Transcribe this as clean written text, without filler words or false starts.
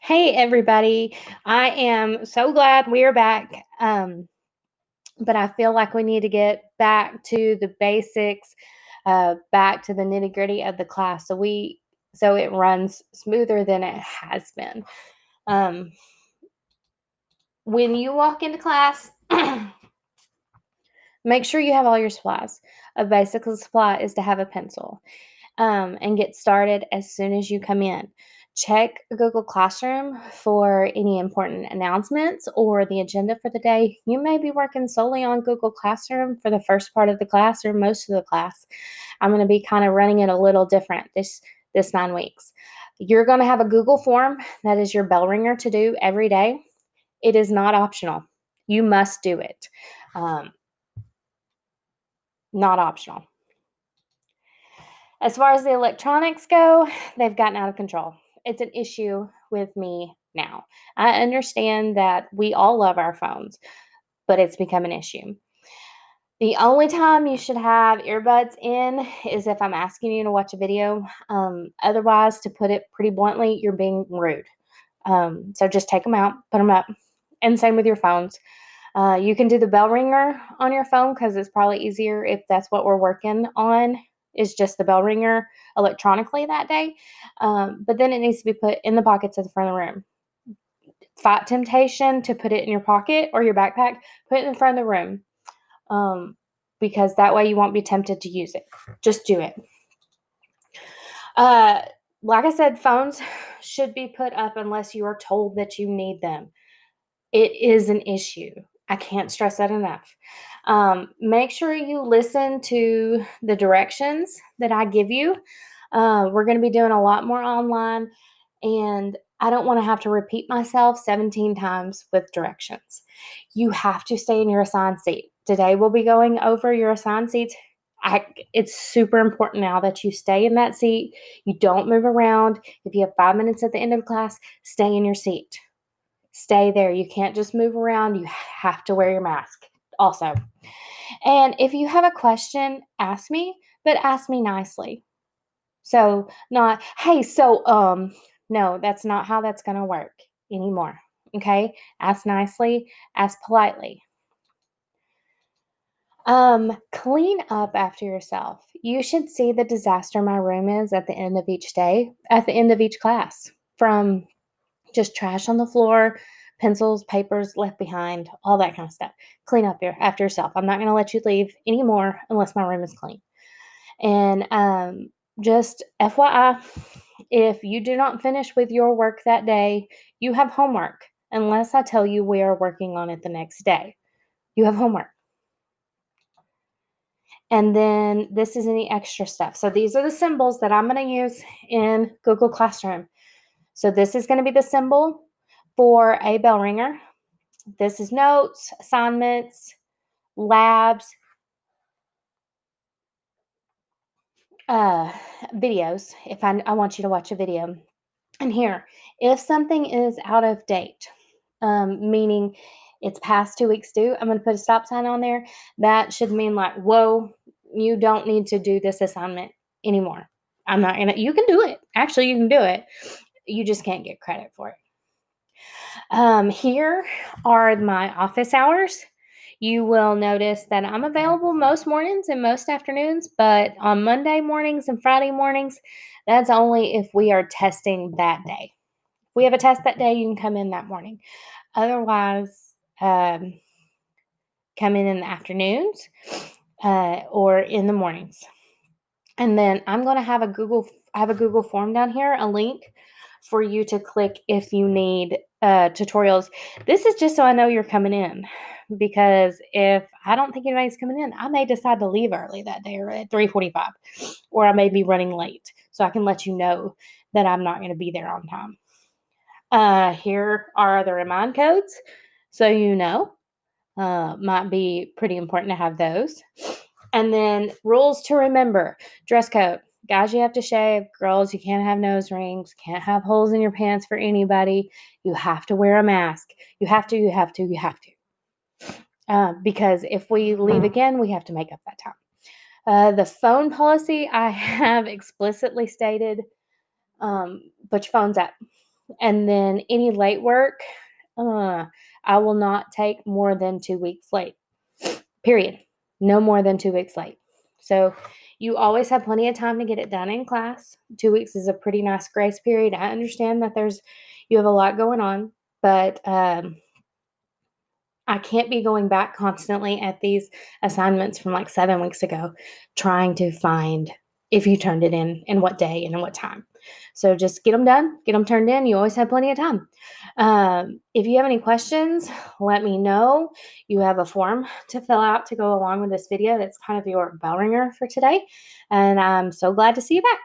Hey, everybody. I am so glad we are back. But I feel like we need to get back to the basics, back to the nitty gritty of the class so it runs smoother than it has been. Um, when you walk into class, make sure you have all your supplies. A basic supply is to have a pencil. And get started as soon as you come in. Check Google Classroom for any important announcements or the agenda for the day. You may be working solely on Google Classroom for the first part of the class or most of the class. I'm going to be kind of running it a little different this 9 weeks. You're going to have a Google form that is your bell ringer to do every day. It is not optional. You must do it. Um, Not optional. As far as the electronics go, they've gotten out of control. It's an issue with me now. I understand that we all love our phones, but it's become an issue. The only time you should have earbuds in is if I'm asking you to watch a video. Otherwise, to put it pretty bluntly, you're being rude. So just take them out, put them up, and same with your phones. You can do the bell ringer on your phone because it's probably easier if that's what we're working on, is just the bell ringer electronically that day. But then it needs to be put in the pockets at the front of the room. Fight temptation to put it in your pocket or your backpack, put it in front of the room, because that way you won't be tempted to use it. Just do it. Uh, like I said, phones should be put up unless you are told that you need them. It is an issue. I can't stress that enough. Make sure you listen to the directions that I give you. We're going to be doing a lot more online, and I don't want to have to repeat myself 17 times with directions. You have to stay in your assigned seat. Today, we'll be going over your assigned seats. It's super important now that you stay in that seat. You don't move around. If you have 5 minutes at the end of class, stay in your seat. Stay there. You can't just move around. You have to wear your mask also. And if you have a question, ask me, but ask me nicely. So, not, hey, no, that's not how that's going to work anymore. Okay? Ask nicely, ask politely. Clean up after yourself. You should see the disaster my room is at the end of each day, at the end of each class, from just trash on the floor, pencils, papers left behind, all that kind of stuff. Clean up after yourself. I'm not going to let you leave anymore unless my room is clean. And just FYI, if you do not finish with your work that day, you have homework, unless I tell you we are working on it the next day. You have homework. And then this is any extra stuff. So these are the symbols that I'm going to use in Google Classroom. So this is going to be the symbol for a bell ringer. This is notes, assignments, labs, uh, videos, if I want you to watch a video. And here, if something is out of date, meaning it's past 2 weeks due, I'm going to put a stop sign on there. That should mean like, whoa, you don't need to do this assignment anymore. I'm not going to, you can do it. Actually, you can do it. You just can't get credit for it. Here are my office hours. You will notice that I'm available most mornings and most afternoons, but on Monday mornings and Friday mornings, that's only if we are testing that day. If we have a test that day, you can come in that morning. Otherwise, come in the afternoons or in the mornings. And then I'm going to have I have a Google form down here, a link for you to click if you need tutorials. This is just so I know you're coming in, because if I don't think anybody's coming in, I may decide to leave early that day or at 3:45, or I may be running late. So I can let you know that I'm not going to be there on time. Here are the remind codes, so you know. Might be pretty important to have those. And then rules to remember. Dress code. Guys, you have to shave. Girls, you can't have nose rings. Can't have holes in your pants for anybody. You have to wear a mask. You have to, you have to, you have to. Because if we leave again, we have to make up that time. The phone policy, I have explicitly stated, put your phones up. And then any late work, uh, I will not take more than 2 weeks late. Period. No more than 2 weeks late. So you always have plenty of time to get it done in class. 2 weeks is a pretty nice grace period. I understand that you have a lot going on, but I can't be going back constantly at these assignments from like 7 weeks ago, trying to find if you turned it in what day and in what time. So just get them done, get them turned in. You always have plenty of time. If you have any questions, let me know. You have a form to fill out to go along with this video. That's kind of your bell ringer for today. And I'm so glad to see you back.